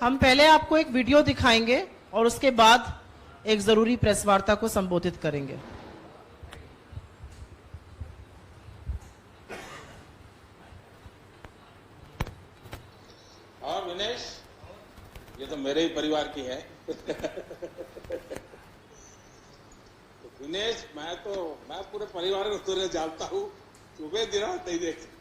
हम पहले आपको एक वीडियो दिखाएंगे और उसके बाद एक जरूरी प्रेस वार्ता को संबोधित करेंगे। हाँ विनेश, ये तो मेरे ही परिवार की है। तो विनेश, मैं पूरे परिवार को तुझे जानता हूँ, सुबह दिन रात नहीं देख सकता।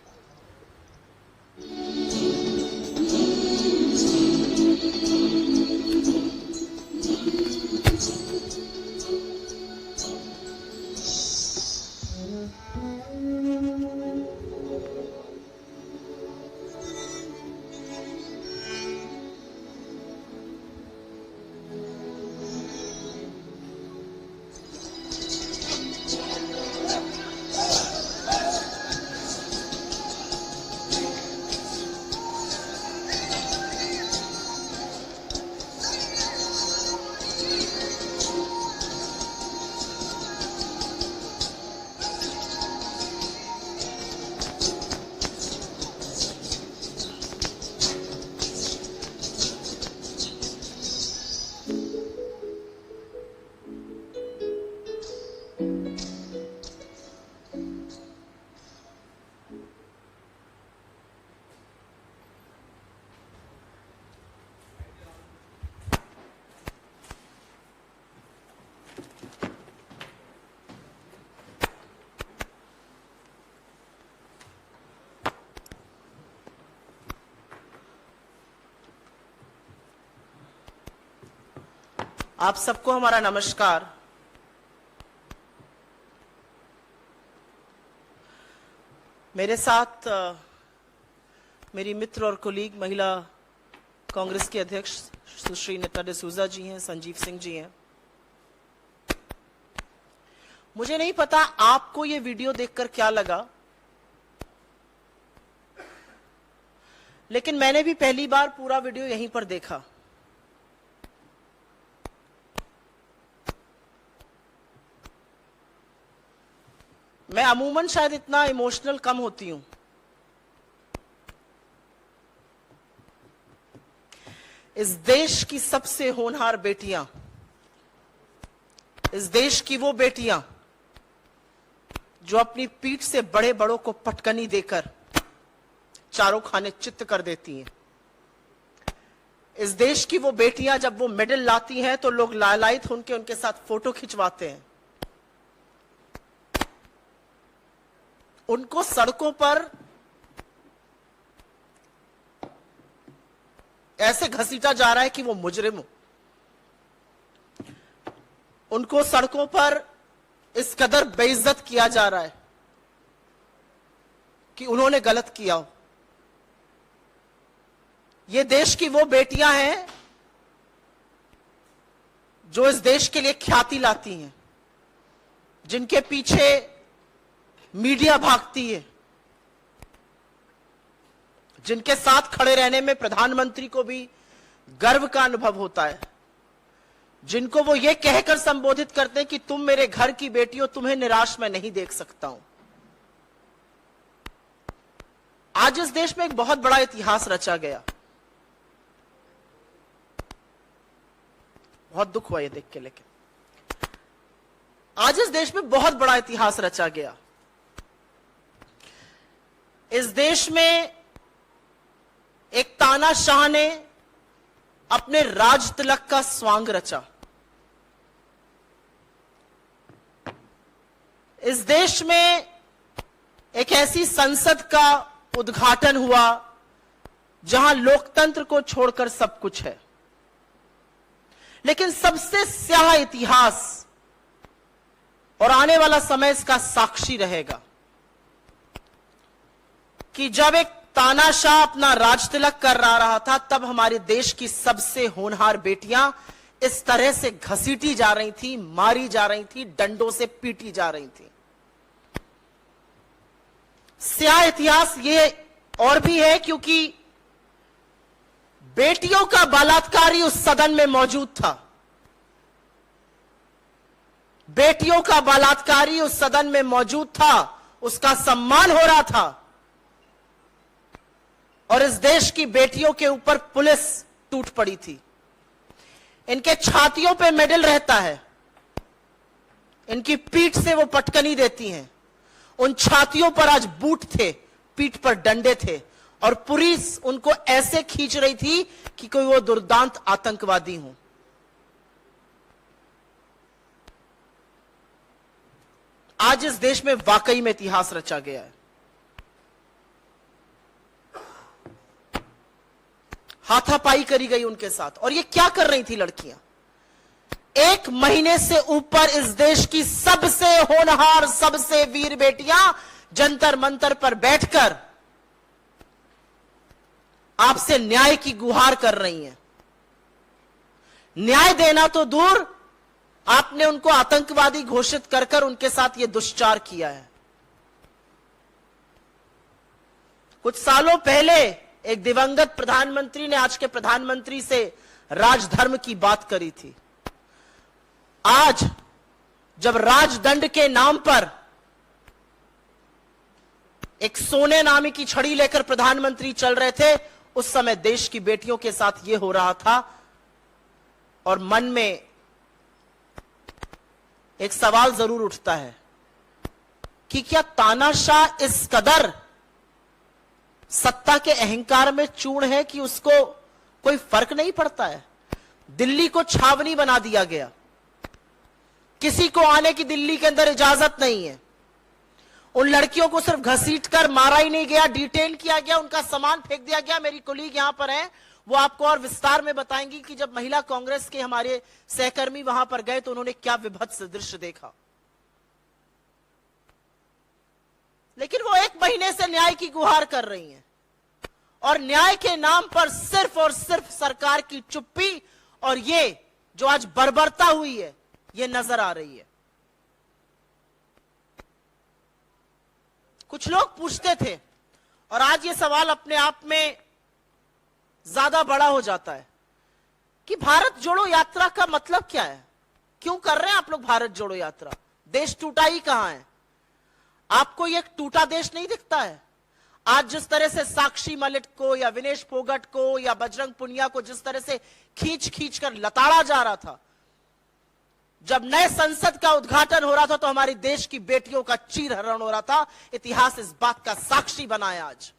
आप सबको हमारा नमस्कार। मेरे साथ मेरी मित्र और कोलीग महिला कांग्रेस के अध्यक्ष सुश्री नीता डिसूजा जी हैं, संजीव सिंह जी हैं। मुझे नहीं पता आपको ये वीडियो देखकर क्या लगा, लेकिन मैंने भी पहली बार पूरा वीडियो यहीं पर देखा। मैं अमूमन शायद इतना इमोशनल कम होती हूं। इस देश की सबसे होनहार बेटियां, इस देश की वो बेटियां जो अपनी पीठ से बड़े बड़ों को पटकनी देकर चारों खाने चित्त कर देती हैं। इस देश की वो बेटियां जब वो मेडल लाती हैं तो लोग लालायित होकर उनके साथ फोटो खिंचवाते हैं। उनको सड़कों पर ऐसे घसीटा जा रहा है कि वो मुजरिम हो। उनको सड़कों पर इस कदर बेइज्जत किया जा रहा है कि उन्होंने गलत किया हो। ये देश की वो बेटियां हैं जो इस देश के लिए ख्याति लाती हैं, जिनके पीछे मीडिया भागती है, जिनके साथ खड़े रहने में प्रधानमंत्री को भी गर्व का अनुभव होता है, जिनको वो ये कहकर संबोधित करते हैं कि तुम मेरे घर की बेटी हो, तुम्हें निराश मैं नहीं देख सकता हूं। आज इस देश में एक बहुत बड़ा इतिहास रचा गया। बहुत दुख हुआ ये देख के, लेकिन आज इस देश में बहुत बड़ा इतिहास रचा गया। इस देश में एक तानाशाह ने अपने राज तिलक का स्वांग रचा। इस देश में एक ऐसी संसद का उद्घाटन हुआ जहां लोकतंत्र को छोड़कर सब कुछ है। लेकिन सबसे स्याह इतिहास और आने वाला समय इसका साक्षी रहेगा कि जब एक तानाशाह अपना राज तिलक कर रहा था, तब हमारे देश की सबसे होनहार बेटियां इस तरह से घसीटी जा रही थी, मारी जा रही थी, डंडों से पीटी जा रही थी। स्याह इतिहास ये और भी है क्योंकि बेटियों का बलात्कारी उस सदन में मौजूद था। बेटियों का बलात्कारी उस सदन में मौजूद था, उसका सम्मान हो रहा था। और इस देश की बेटियों के ऊपर पुलिस टूट पड़ी थी। इनके छातियों पे मेडल रहता है, इनकी पीठ से वो पटकनी देती हैं। उन छातियों पर आज बूट थे, पीठ पर डंडे थे, और पुलिस उनको ऐसे खींच रही थी कि कोई वो दुर्दांत आतंकवादी हो। आज इस देश में वाकई में इतिहास रचा गया है। हाथापाई करी गई उनके साथ। और ये क्या कर रही थी लड़कियां? 1 महीने से ऊपर इस देश की सबसे होनहार, सबसे वीर बेटियां जंतर मंतर पर बैठकर आपसे न्याय की गुहार कर रही हैं। न्याय देना तो दूर, आपने उनको आतंकवादी घोषित कर कर उनके साथ यह दुष्चार किया है। कुछ सालों पहले एक दिवंगत प्रधानमंत्री ने आज के प्रधानमंत्री से राजधर्म की बात करी थी। आज जब राजदंड के नाम पर एक सोने नामी की छड़ी लेकर प्रधानमंत्री चल रहे थे, उस समय देश की बेटियों के साथ यह हो रहा था। और मन में एक सवाल जरूर उठता है कि क्या तानाशाह इस कदर सत्ता के अहंकार में चूर्ण है कि उसको कोई फर्क नहीं पड़ता है? दिल्ली को छावनी बना दिया गया, किसी को आने की दिल्ली के अंदर इजाजत नहीं है। उन लड़कियों को सिर्फ घसीटकर मारा ही नहीं गया, डिटेन किया गया, उनका सामान फेंक दिया गया। मेरी कोलीग यहां पर हैं, वो आपको और विस्तार में बताएंगी कि जब महिला कांग्रेस के हमारे सहकर्मी वहां पर गए तो उन्होंने क्या विभत्स दृश्य देखा। लेकिन वो 1 महीने से न्याय की गुहार कर रही हैं, और न्याय के नाम पर सिर्फ और सिर्फ सरकार की चुप्पी और ये जो आज बर्बरता हुई है, ये नजर आ रही है। कुछ लोग पूछते थे, और आज ये सवाल अपने आप में ज्यादा बड़ा हो जाता है, कि भारत जोड़ो यात्रा का मतलब क्या है? क्यों कर रहे हैं आप लोग भारत जोड़ो यात्रा? देश टूटा ही कहां है? आपको ये टूटा देश नहीं दिखता है? आज जिस तरह से साक्षी मलिक को या विनेश फोगट को या बजरंग पुनिया को जिस तरह से खींच खींच कर लताड़ा जा रहा था, जब नए संसद का उद्घाटन हो रहा था तो हमारे देश की बेटियों का चीरहरण हो रहा था। इतिहास इस बात का साक्षी बना है आज।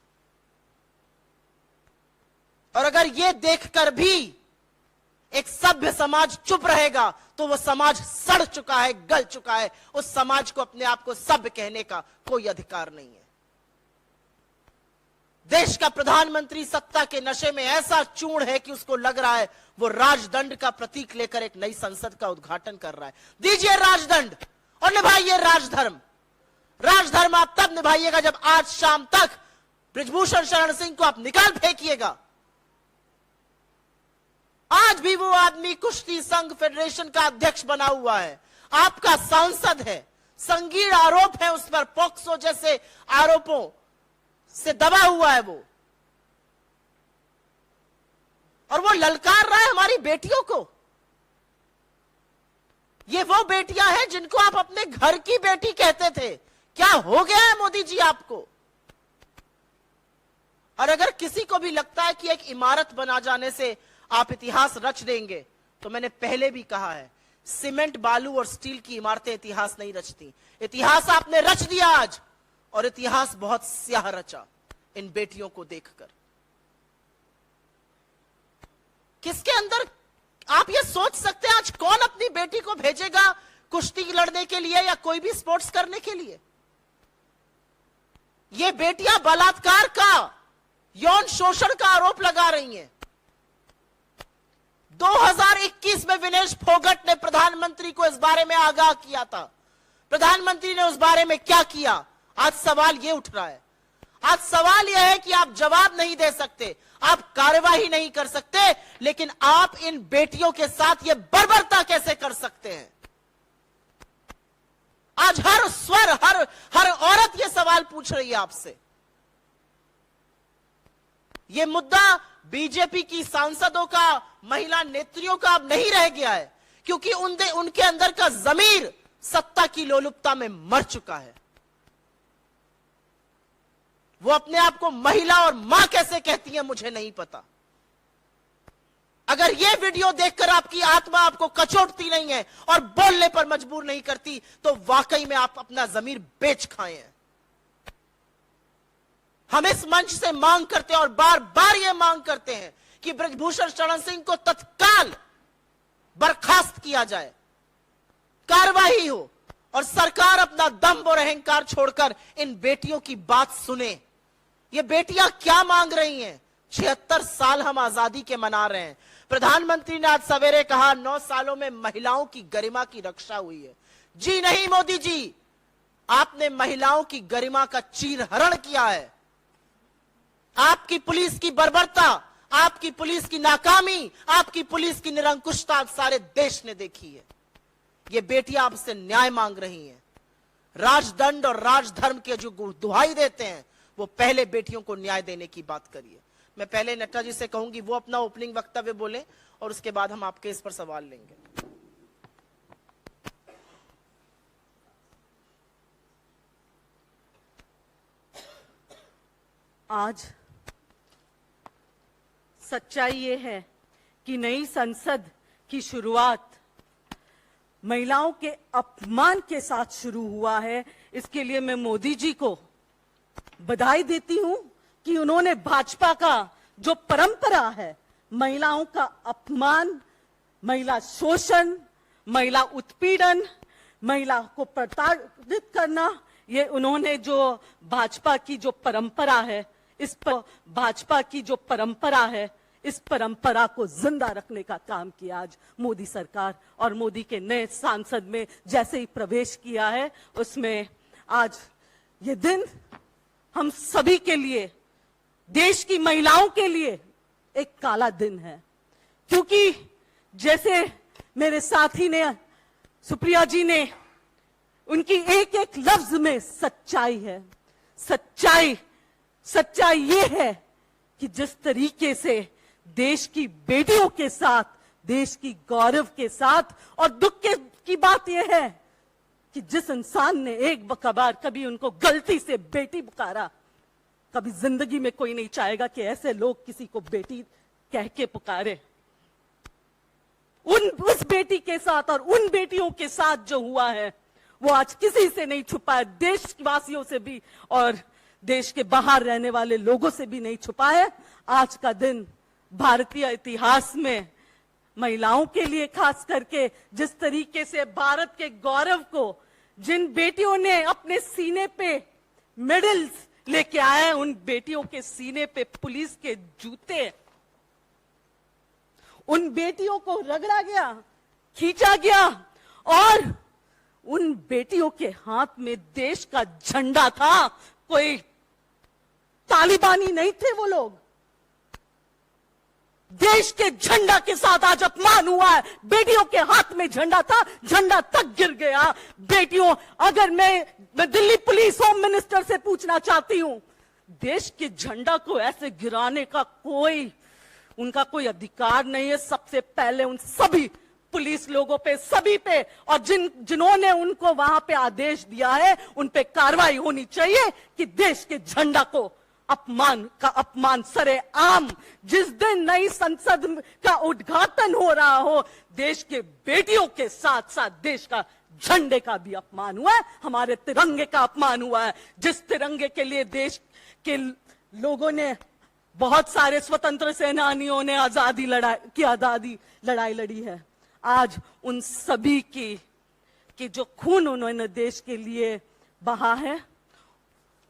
और अगर यह देखकर भी एक सभ्य समाज चुप रहेगा तो वह समाज सड़ चुका है, गल चुका है। उस समाज को अपने आप को सभ्य कहने का कोई अधिकार नहीं है। देश का प्रधानमंत्री सत्ता के नशे में ऐसा चूर्ण है कि उसको लग रहा है वो राजदंड का प्रतीक लेकर एक नई संसद का उद्घाटन कर रहा है। दीजिए राजदंड और निभाइए राजधर्म। राजधर्म आप तब निभाइएगा जब आज शाम तक बृजभूषण शरण सिंह को आप निकाल फेंकिएगा। आज भी वो आदमी कुश्ती संघ फेडरेशन का अध्यक्ष बना हुआ है, आपका सांसद है, संगीन आरोप है उस पर, पॉक्सो जैसे आरोपों से दबा हुआ है वो, और वो ललकार रहा है हमारी बेटियों को। ये वो बेटियां हैं जिनको आप अपने घर की बेटी कहते थे। क्या हो गया है मोदी जी आपको? और अगर किसी को भी लगता है कि एक इमारत बना जाने से आप इतिहास रच देंगे, तो मैंने पहले भी कहा है, सीमेंट, बालू और स्टील की इमारतें इतिहास नहीं रचती। इतिहास आपने रच दिया आज, और इतिहास बहुत स्याह रचा इन बेटियों को देखकर। किसके अंदर आप ये सोच सकते हैं आज कौन अपनी बेटी को भेजेगा कुश्ती लड़ने के लिए या कोई भी स्पोर्ट्स करने के लिए? ये बेटियां बलात्कार का, यौन शोषण का आरोप लगा रही हैं। 2021 में विनेश फोगट ने प्रधानमंत्री को इस बारे में आगाह किया था। प्रधानमंत्री ने उस बारे में क्या किया? आज सवाल यह उठ रहा है। आज सवाल यह है कि आप जवाब नहीं दे सकते, आप कार्यवाही नहीं कर सकते, लेकिन आप इन बेटियों के साथ यह बर्बरता कैसे कर सकते हैं? आज हर स्वर, हर औरत यह सवाल पूछ रही है आपसे। यह मुद्दा बीजेपी की सांसदों का, महिला नेत्रियों का अब नहीं रह गया है, क्योंकि उनके अंदर का जमीर सत्ता की लोलुपता में मर चुका है। वो अपने आप को महिला और मां कैसे कहती हैं मुझे नहीं पता। अगर ये वीडियो देखकर आपकी आत्मा आपको कचोटती नहीं है और बोलने पर मजबूर नहीं करती, तो वाकई में आप अपना जमीर बेच खाए हैं। हम इस मंच से मांग करते हैं और बार बार यह मांग करते हैं कि ब्रजभूषण शरण सिंह को तत्काल बर्खास्त किया जाए, कार्रवाई हो और सरकार अपना दम और अहंकार छोड़कर इन बेटियों की बात सुने। ये बेटियां क्या मांग रही हैं? 76 साल हम आजादी के मना रहे हैं। प्रधानमंत्री ने आज सवेरे कहा 9 सालों में महिलाओं की गरिमा की रक्षा हुई है। जी नहीं मोदी जी, आपने महिलाओं की गरिमा का चीरहरण किया है। आपकी पुलिस की बर्बरता, आपकी पुलिस की नाकामी, आपकी पुलिस की निरंकुशता सारे देश ने देखी है। ये बेटियां आपसे न्याय मांग रही हैं। राजदंड और राजधर्म के जो दुहाई देते हैं, वो पहले बेटियों को न्याय देने की बात करिए। मैं पहले नड्डा जी से कहूंगी वो अपना ओपनिंग वक्तव्य बोले और उसके बाद हम आपके इस पर सवाल लेंगे। आज सच्चाई ये है कि नई संसद की शुरुआत महिलाओं के अपमान के साथ शुरू हुआ है। इसके लिए मैं मोदी जी को बधाई देती हूं कि उन्होंने भाजपा का जो परंपरा है, महिलाओं का अपमान, महिला शोषण, महिला उत्पीड़न, महिला को प्रताड़ित करना, ये उन्होंने जो भाजपा की जो परंपरा है, इस पर भाजपा की जो परंपरा है, इस परंपरा को जिंदा रखने का काम किया आज मोदी सरकार। और मोदी के नए सांसद में जैसे ही प्रवेश किया है, उसमें आज ये दिन हम सभी के लिए, देश की महिलाओं के लिए एक काला दिन है। क्योंकि जैसे मेरे साथी ने, सुप्रिया जी ने, उनकी एक एक लफ्ज में सच्चाई है। सच्चाई ये है कि जिस तरीके से देश की बेटियों के साथ, देश की गौरव के साथ, और दुख की बात यह है कि जिस इंसान ने एक बार कभी उनको गलती से बेटी पुकारा, कभी जिंदगी में कोई नहीं चाहेगा कि ऐसे लोग किसी को बेटी कह के पुकारे। उस बेटी के साथ और उन बेटियों के साथ जो हुआ है, वो आज किसी से नहीं छुपा है, देशवासियों से भी और देश के बाहर रहने वाले लोगों से भी नहीं छुपा है। आज का दिन भारतीय इतिहास में महिलाओं के लिए खास करके, जिस तरीके से भारत के गौरव को जिन बेटियों ने अपने सीने पे मेडल्स लेके आए, उन बेटियों के सीने पे पुलिस के जूते, उन बेटियों को रगड़ा गया, खींचा गया, और उन बेटियों के हाथ में देश का झंडा था। कोई तालिबानी नहीं थे वो लोग। देश के झंडा के साथ आज अपमान हुआ है। बेटियों के हाथ में झंडा था, झंडा तक गिर गया। बेटियों, अगर मैं दिल्ली पुलिस होम मिनिस्टर से पूछना चाहती हूं, देश के झंडा को ऐसे गिराने का उनका कोई अधिकार नहीं है। सबसे पहले उन सभी पुलिस लोगों पे, सभी पे, और जिन्होंने उनको वहां पे आदेश दिया है, उन पे कार्रवाई होनी चाहिए कि देश के झंडा को अपमान सरेआम, जिस दिन नई संसद का उद्घाटन हो रहा हो, देश के बेटियों के साथ साथ देश का झंडे का भी अपमान हुआ है, हमारे तिरंगे का अपमान हुआ है। जिस तिरंगे के लिए देश के लोगों ने, बहुत सारे स्वतंत्र सेनानियों ने आजादी लड़ाई लड़ी है, आज उन सभी की जो खून उन्होंने देश के लिए बहा है,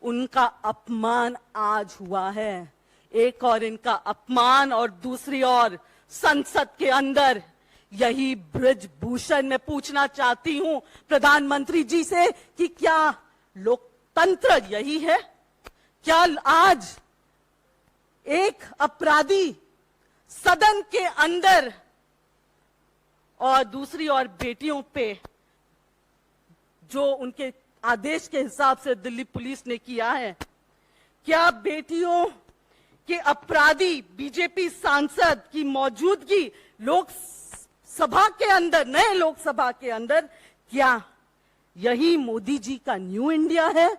उनका अपमान आज हुआ है। एक और इनका अपमान, और दूसरी ओर संसद के अंदर यही ब्रजभूषण। मैं पूछना चाहती हूं प्रधानमंत्री जी से कि क्या लोकतंत्र यही है? क्या आज एक अपराधी सदन के अंदर और दूसरी ओर बेटियों पे जो उनके आदेश के हिसाब से दिल्ली पुलिस ने किया है, क्या बेटियों के अपराधी बीजेपी सांसद की मौजूदगी लोकसभा के अंदर, नए लोकसभा के अंदर, क्या यही मोदी जी का न्यू इंडिया है?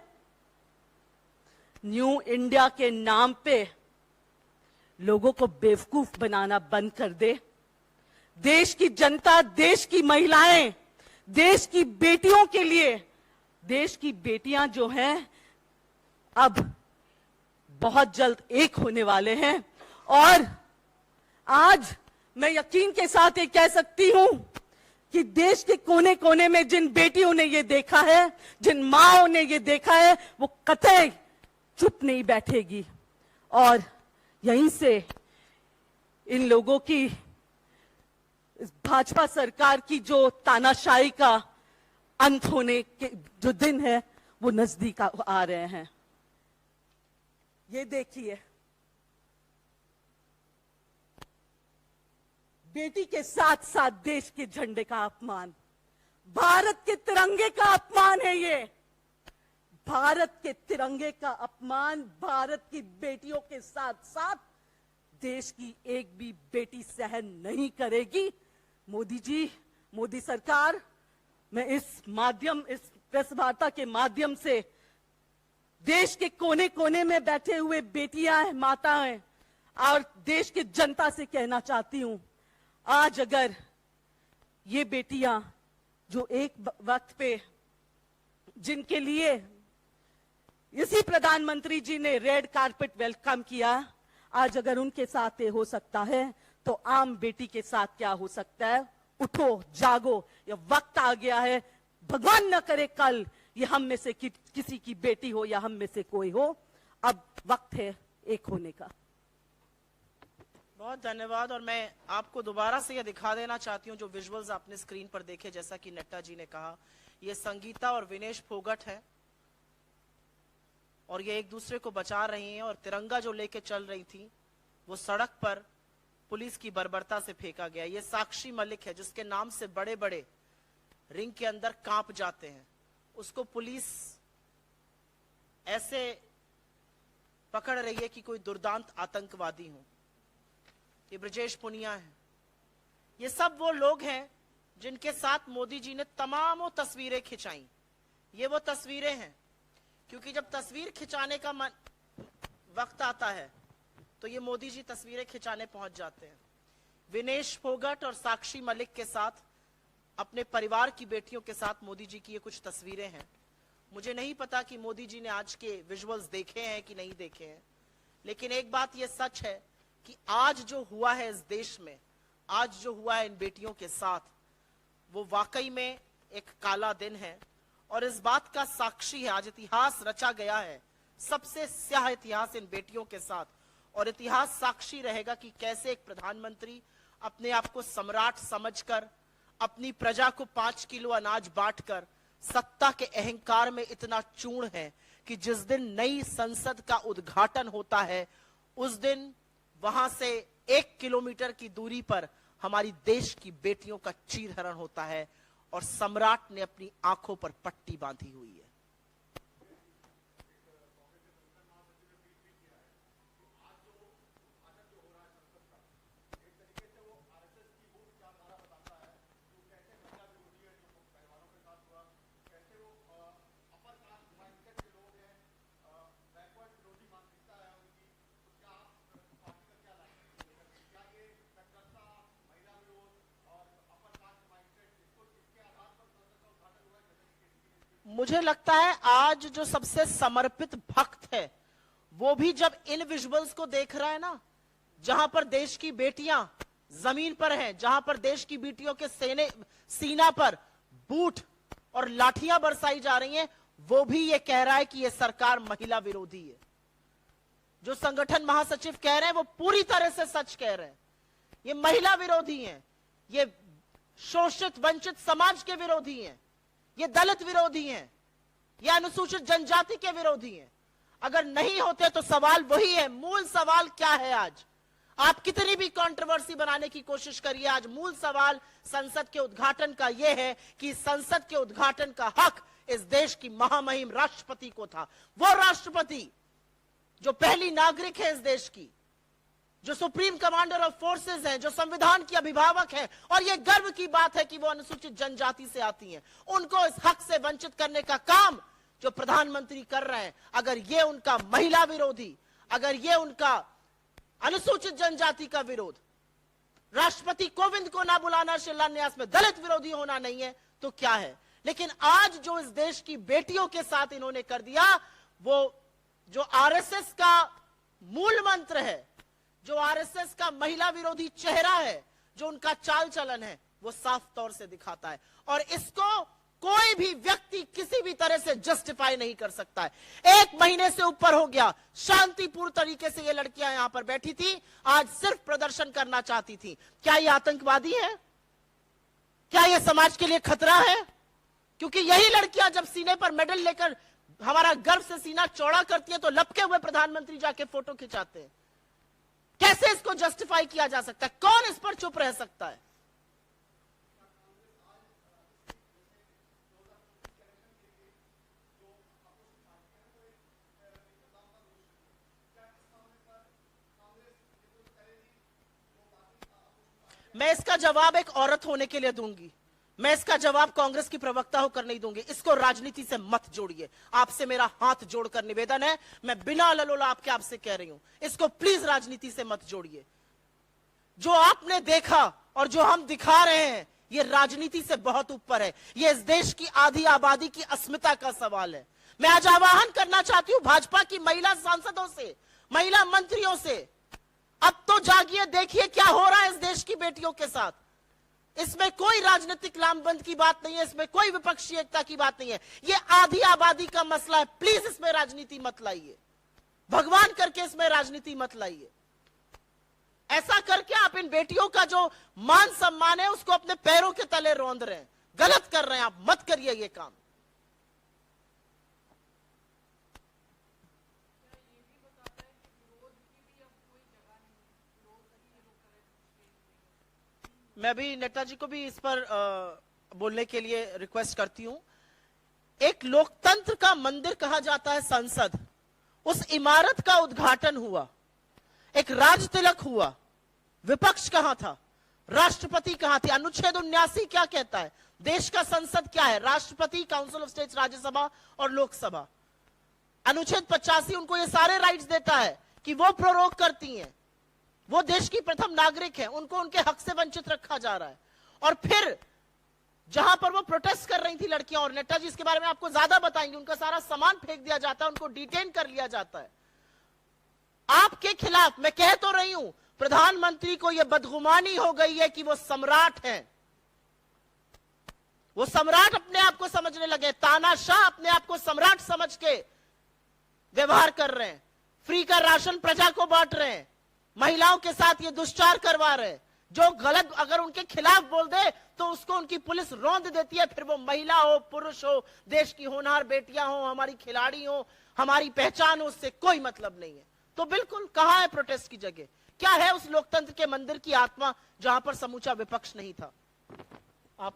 न्यू इंडिया के नाम पे लोगों को बेवकूफ बनाना बंद कर दे। देश की जनता, देश की महिलाएं, देश की बेटियों के लिए, देश की बेटियां जो हैं अब बहुत जल्द एक होने वाले हैं। और आज मैं यकीन के साथ ये कह सकती हूं कि देश के कोने कोने में जिन बेटियों ने ये देखा है, जिन माओं ने ये देखा है, वो कतई चुप नहीं बैठेगी। और यहीं से इन लोगों की, इस भाजपा सरकार की जो तानाशाही का अंत होने के जो दिन है वो नजदीक आ रहे हैं। ये देखिए, बेटी के साथ साथ देश के झंडे का अपमान, भारत के तिरंगे का अपमान है ये। भारत के तिरंगे का अपमान भारत की बेटियों के साथ साथ देश की एक भी बेटी सहन नहीं करेगी। मोदी जी, मोदी सरकार, मैं इस प्रेस वार्ता के माध्यम से देश के कोने कोने में बैठे हुए बेटियां, माताएं और देश की जनता से कहना चाहती हूं, आज अगर ये बेटियां जो एक वक्त पे, जिनके लिए इसी प्रधानमंत्री जी ने रेड कारपेट वेलकम किया, आज अगर उनके साथ ये हो सकता है तो आम बेटी के साथ क्या हो सकता है। उठो, जागो, ये वक्त आ गया है। भगवान न करे कल ये हम में से किसी की बेटी हो या हम में से कोई हो, अब वक्त है एक होने का। बहुत धन्यवाद। और मैं आपको दोबारा से यह दिखा देना चाहती हूं, जो विजुअल्स आपने स्क्रीन पर देखे, जैसा कि नड्डा जी ने कहा, ये संगीता और विनेश फोगट है और ये एक दूसरे को बचा रही हैं। और तिरंगा जो लेके चल रही थी वो सड़क पर पुलिस की बर्बरता से फेंका गया। ये साक्षी मलिक है, जिसके नाम से बड़े बड़े रिंग के अंदर कांप जाते हैं, उसको पुलिस ऐसे पकड़ रही है कि कोई दुर्दांत आतंकवादी हो। ये ब्रजेश पुनिया है। ये सब वो लोग हैं जिनके साथ मोदी जी ने तमाम तस्वीरें खिंचाई। ये वो तस्वीरें हैं, क्योंकि जब तस्वीर खिंचाने का वक्त आता है तो ये मोदी जी तस्वीरें खिंचाने पहुंच जाते हैं। विनेश फोगट और साक्षी मलिक के साथ, अपने परिवार की बेटियों के साथ मोदी जी की ये कुछ तस्वीरें हैं। मुझे नहीं पता कि मोदी जी ने आज के विजुअल्स देखे हैं कि नहीं देखे हैं, लेकिन एक बात ये सच है कि आज जो हुआ है इस देश में, आज जो हुआ है इन बेटियों के साथ, वो वाकई में एक काला दिन है। और इस बात का साक्षी है, आज इतिहास रचा गया है, सबसे स्याह इतिहास इन बेटियों के साथ। और इतिहास साक्षी रहेगा कि कैसे एक प्रधानमंत्री अपने आप को सम्राट समझकर, अपनी प्रजा को 5 किलो अनाज बांटकर, सत्ता के अहंकार में इतना चूर्ण है कि जिस दिन नई संसद का उद्घाटन होता है, उस दिन वहां से 1 किलोमीटर की दूरी पर हमारी देश की बेटियों का चीरहरण होता है और सम्राट ने अपनी आंखों पर पट्टी बांधी हुई है। मुझे लगता है आज जो सबसे समर्पित भक्त है वो भी जब इन विजुअल्स को देख रहा है ना, जहां पर देश की बेटियां जमीन पर हैं, जहां पर देश की बेटियों के सीना पर बूट और लाठियां बरसाई जा रही हैं, वो भी ये कह रहा है कि ये सरकार महिला विरोधी है। जो संगठन महासचिव कह रहे हैं वो पूरी तरह से सच कह रहे हैं। ये महिला विरोधी हैं, ये शोषित वंचित समाज के विरोधी हैं, ये दलित विरोधी हैं, ये अनुसूचित जनजाति के विरोधी हैं। अगर नहीं होते तो सवाल वही है, मूल सवाल क्या है? आज आप कितनी भी कंट्रोवर्सी बनाने की कोशिश करिए, आज मूल सवाल संसद के उद्घाटन का यह है कि संसद के उद्घाटन का हक इस देश की महामहिम राष्ट्रपति को था। वो राष्ट्रपति जो पहली नागरिक है इस देश की, जो सुप्रीम कमांडर ऑफ फोर्सेस हैं, जो संविधान की अभिभावक हैं, और यह गर्व की बात है कि वो अनुसूचित जनजाति से आती हैं, उनको इस हक से वंचित करने का काम जो प्रधानमंत्री कर रहे हैं, अगर ये उनका महिला विरोधी, अगर ये उनका अनुसूचित जनजाति का विरोध, राष्ट्रपति कोविंद को ना बुलाना शिलान्यास में दलित विरोधी होना नहीं है तो क्या है? लेकिन आज जो इस देश की बेटियों के साथ इन्होंने कर दिया, वो जो आरएसएस का मूल मंत्र है, जो आरएसएस का महिला विरोधी चेहरा है, जो उनका चाल चलन है, वो साफ तौर से दिखाता है। और इसको कोई भी व्यक्ति किसी भी तरह से जस्टिफाई नहीं कर सकता है। 1 महीने से ऊपर हो गया, शांतिपूर्ण तरीके से ये लड़कियां यहां पर बैठी थी, आज सिर्फ प्रदर्शन करना चाहती थी। क्या ये आतंकवादी है? क्या ये समाज के लिए खतरा है? क्योंकि यही लड़कियां जब सीने पर मेडल लेकर हमारा गर्व से सीना चौड़ा करती है तो लपके हुए प्रधानमंत्री जाके फोटो खिंचाते हैं। कैसे इसको जस्टिफाई किया जा सकता है? कौन इस पर चुप रह सकता है? मैं इसका जवाब एक औरत होने के लिए दूंगी, मैं इसका जवाब कांग्रेस की प्रवक्ता होकर नहीं दूंगी। इसको राजनीति से मत जोड़िए। आपसे मेरा हाथ जोड़कर निवेदन है, मैं बिना ललोलाप के आपसे कह रही हूं, इसको प्लीज राजनीति से मत जोड़िए। जो आपने देखा और जो हम दिखा रहे हैं, ये राजनीति से बहुत ऊपर है। ये इस देश की आधी आबादी की अस्मिता का सवाल है। मैं आज आह्वान करना चाहती हूं भाजपा की महिला सांसदों से, महिला मंत्रियों से, अब तो जागिए, देखिए क्या हो रहा है इस देश की बेटियों के साथ। इसमें कोई राजनीतिक लामबंद की बात नहीं है, इसमें कोई विपक्षी एकता की बात नहीं है। ये आधी आबादी का मसला है। प्लीज इसमें राजनीति मत लाइए, भगवान करके इसमें राजनीति मत लाइए। ऐसा करके आप इन बेटियों का जो मान सम्मान है उसको अपने पैरों के तले रौंद रहे हैं। गलत कर रहे हैं आप, मत करिए ये काम। मैं भी नेताजी को भी इस पर बोलने के लिए रिक्वेस्ट करती हूं। एक लोकतंत्र का मंदिर कहा जाता है संसद, उस इमारत का उद्घाटन हुआ, एक राज तिलक हुआ, विपक्ष कहां था? राष्ट्रपति कहां थे? अनुच्छेद 79 क्या कहता है? देश का संसद क्या है? राष्ट्रपति, काउंसिल ऑफ स्टेट्स, राज्यसभा और लोकसभा। अनुच्छेद 85 उनको ये सारे राइट्स देता है कि वो प्रोरोग करती हैं, वो देश की प्रथम नागरिक है, उनको उनके हक से वंचित रखा जा रहा है। और फिर जहां पर वो प्रोटेस्ट कर रही थी लड़कियां, और नेताजी इसके बारे में आपको ज्यादा बताएंगे, उनका सारा सामान फेंक दिया जाता है, उनको डिटेन कर लिया जाता है। आपके खिलाफ मैं कह तो रही हूं, प्रधानमंत्री को यह बदगुमानी हो गई है कि वो सम्राट हैं। वो सम्राट अपने आप को समझने लगे, तानाशाह अपने आप को सम्राट समझ के व्यवहार कर रहे हैं। फ्री का राशन प्रजा को बांट रहे हैं, महिलाओं के साथ ये दुष्चार करवा रहे हैं। जो गलत अगर उनके खिलाफ बोल दे तो उसको उनकी पुलिस रौंद देती है, फिर वो महिला हो, पुरुष हो, देश की होनहार बेटियां हो, हमारी खिलाड़ी हो, हमारी पहचान हो, उससे कोई मतलब नहीं है। तो बिल्कुल कहां है प्रोटेस्ट की जगह? क्या है उस लोकतंत्र के मंदिर की आत्मा जहां पर समूचा विपक्ष नहीं था? आप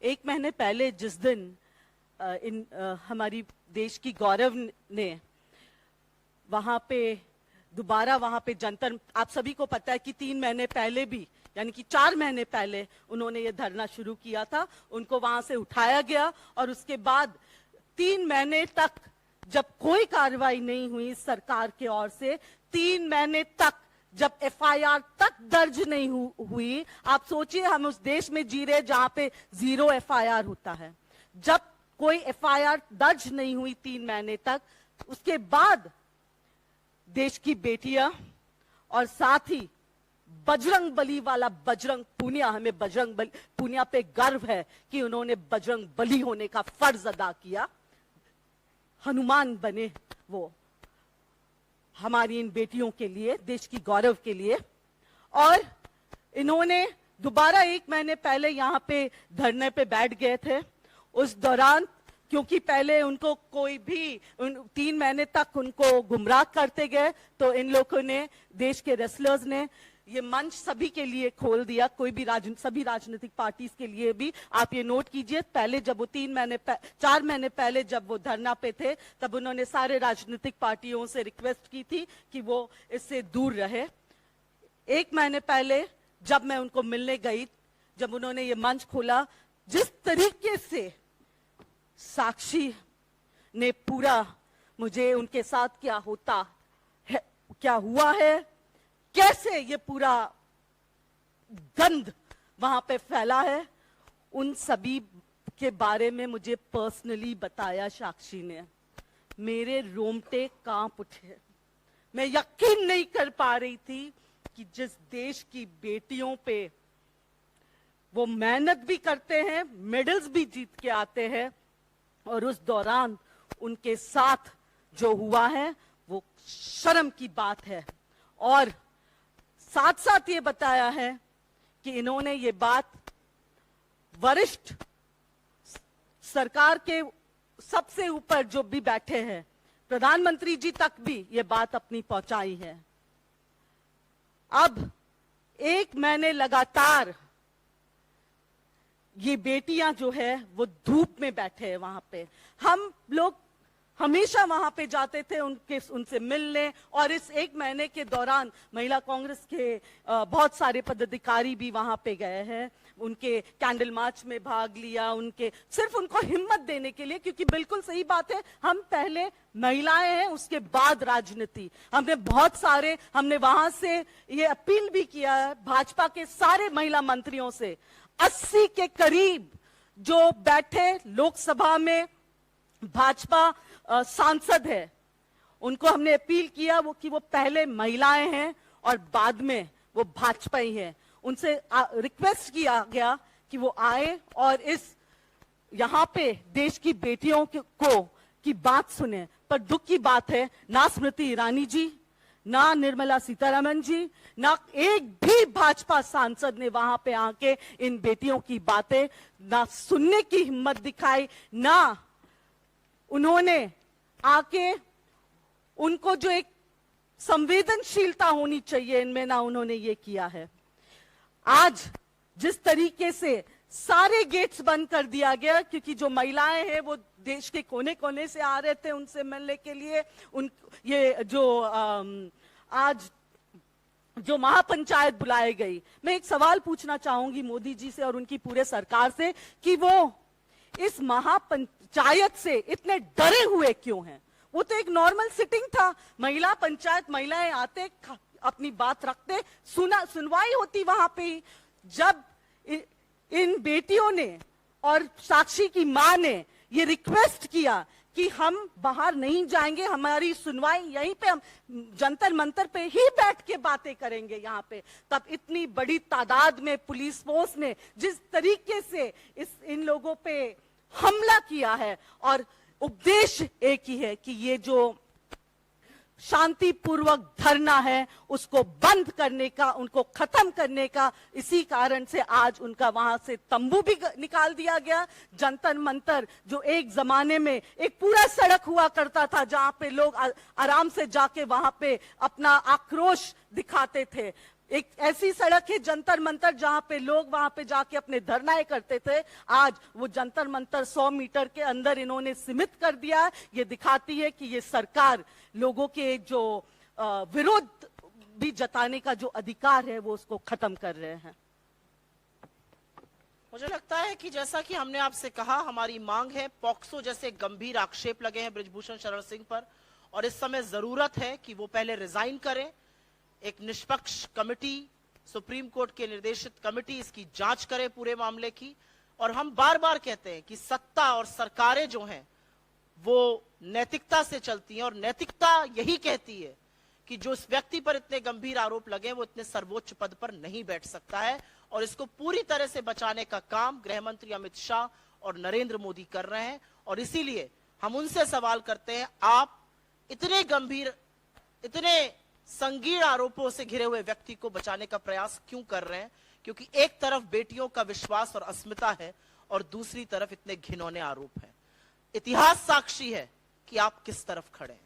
एक महीने पहले जिस दिन हमारी देश की गौरव ने वहां पे दोबारा वहां पे जंतर, आप सभी को पता है कि 3 महीने पहले भी, यानी कि 4 महीने पहले उन्होंने ये धरना शुरू किया था, उनको वहां से उठाया गया और उसके बाद 3 महीने तक जब कोई कार्रवाई नहीं हुई सरकार की ओर से, 3 महीने तक जब एफआईआर तक दर्ज नहीं हुई। आप सोचिए, हम उस देश में जी रहे जहां पे 0 एफआईआर होता है। जब कोई एफआईआर दर्ज नहीं हुई 3 महीने तक, उसके बाद देश की बेटियां और साथ ही बजरंग बली वाला बजरंग पूनिया, हमें बजरंग बली पूनिया पे गर्व है कि उन्होंने बजरंग बली होने का फर्ज अदा किया, हनुमान बने वो हमारी इन बेटियों के लिए, देश की गौरव के लिए। और इन्होंने दोबारा 1 महीने पहले यहाँ पे धरने पे बैठ गए थे। उस दौरान क्योंकि पहले उनको कोई भी 3 महीने तक उनको गुमराह करते गए, तो इन लोगों ने, देश के रेसलर्स ने ये मंच सभी के लिए खोल दिया, कोई भी सभी राजनीतिक पार्टीज के लिए भी। आप ये नोट कीजिए, पहले जब वो 4 महीने पहले जब वो धरना पे थे, तब उन्होंने सारे राजनीतिक पार्टियों से रिक्वेस्ट की थी कि वो इससे दूर रहे। 1 महीने पहले जब मैं उनको मिलने गई, जब उन्होंने ये मंच खोला, जिस तरीके से साक्षी ने पूरा मुझे उनके साथ क्या होता है, क्या हुआ है, कैसे ये पूरा गंध वहां पे फैला है, उन सभी के बारे में मुझे पर्सनली बताया साक्षी ने। मेरे रोंगटे कांप उठे। मैं यकीन नहीं कर पा रही थी कि जिस देश की बेटियों पे वो मेहनत भी करते हैं, मेडल्स भी जीत के आते हैं, और उस दौरान उनके साथ जो हुआ है वो शर्म की बात है। और साथ साथ ये बताया है कि इन्होंने ये बात वरिष्ठ सरकार के सबसे ऊपर जो भी बैठे हैं, प्रधानमंत्री जी तक भी ये बात अपनी पहुंचाई है। अब 1 महीने लगातार ये बेटियां जो है वो धूप में बैठे हैं वहां पे। हम लोग हमेशा वहां पे जाते थे उनसे मिलने, और इस 1 महीने के दौरान महिला कांग्रेस के बहुत सारे पदाधिकारी भी वहां पे गए हैं, उनके कैंडल मार्च में भाग लिया, सिर्फ उनको हिम्मत देने के लिए, क्योंकि बिल्कुल सही बात है, हम पहले महिलाएं हैं, उसके बाद राजनीति। हमने वहां से ये अपील भी किया है भाजपा के सारे महिला मंत्रियों से, 80 के करीब जो बैठे लोकसभा में भाजपा सांसद है, उनको हमने अपील किया कि वो पहले महिलाएं हैं और बाद में वो भाजपा ही है। उनसे रिक्वेस्ट किया गया कि वो आए और इस यहाँ पे देश की बेटियों की बात सुने। पर दुख की बात है, ना स्मृति ईरानी जी, ना निर्मला सीतारमण जी, ना एक भी भाजपा सांसद ने वहां पे आके इन बेटियों की बातें ना सुनने की हिम्मत दिखाई, ना उन्होंने आके उनको जो एक संवेदनशीलता होनी चाहिए इनमें, ना उन्होंने ये किया है। आज जिस तरीके से सारे गेट्स बंद कर दिया गया, क्योंकि जो महिलाएं हैं वो देश के कोने कोने से आ रहे थे उनसे मिलने के लिए, ये जो आज जो महापंचायत बुलाई गई, मैं एक सवाल पूछना चाहूंगी मोदी जी से और उनकी पूरे सरकार से कि वो इस महापंचायत से इतने डरे हुए क्यों हैं? वो तो एक नॉर्मल सिटिंग था, महिला पंचायत, महिलाएं आते, अपनी बात रखते, सुनवाई होती वहां पे। जब इन बेटियों ने और साक्षी की मां ने ये रिक्वेस्ट किया कि हम बाहर नहीं जाएंगे, हमारी सुनवाई यहीं पे, हम जंतर मंतर पे ही बैठ के बातें करेंगे यहाँ पे, तब इतनी बड़ी तादाद में पुलिस फोर्स ने जिस तरीके से इन लोगों पे हमला किया है, और उद्देश्य एक ही है कि ये जो शांतिपूर्वक धरना है उसको बंद करने का, उनको खत्म करने का। इसी कारण से आज उनका वहां से तंबू भी निकाल दिया गया। जंतर मंतर जो एक जमाने में एक पूरा सड़क हुआ करता था जहां पे लोग आराम से जाके वहां पे अपना आक्रोश दिखाते थे, एक ऐसी सड़क है जंतर मंतर जहां पे लोग वहां पे जाके अपने धरनाएं करते थे। आज वो जंतर मंतर 100 मीटर के अंदर इन्होंने सीमित कर दिया। ये दिखाती है कि ये सरकार लोगों के जो विरोध भी जताने का जो अधिकार है वो उसको खत्म कर रहे हैं। मुझे लगता है कि जैसा कि हमने आपसे कहा, हमारी मांग है, पॉक्सो जैसे गंभीर आक्षेप लगे हैं बृजभूषण शरण सिंह पर, और इस समय जरूरत है कि वो पहले रिजाइन करें, एक निष्पक्ष कमेटी, सुप्रीम कोर्ट के निर्देशित कमेटी इसकी जांच करे पूरे मामले की। और हम बार बार कहते हैं कि सत्ता और सरकारें जो हैं वो नैतिकता से चलती हैं, और नैतिकता यही कहती है कि जो इस व्यक्ति पर इतने गंभीर आरोप लगे वो इतने सर्वोच्च पद पर नहीं बैठ सकता है, और इसको पूरी तरह से बचाने का काम गृह मंत्री अमित शाह और नरेंद्र मोदी कर रहे हैं। और इसीलिए हम उनसे सवाल करते हैं, आप इतने गंभीर, इतने संगीन आरोपों से घिरे हुए व्यक्ति को बचाने का प्रयास क्यों कर रहे हैं? क्योंकि एक तरफ बेटियों का विश्वास और अस्मिता है और दूसरी तरफ इतने घिनौने आरोप हैं। इतिहास साक्षी है कि आप किस तरफ खड़े हैं।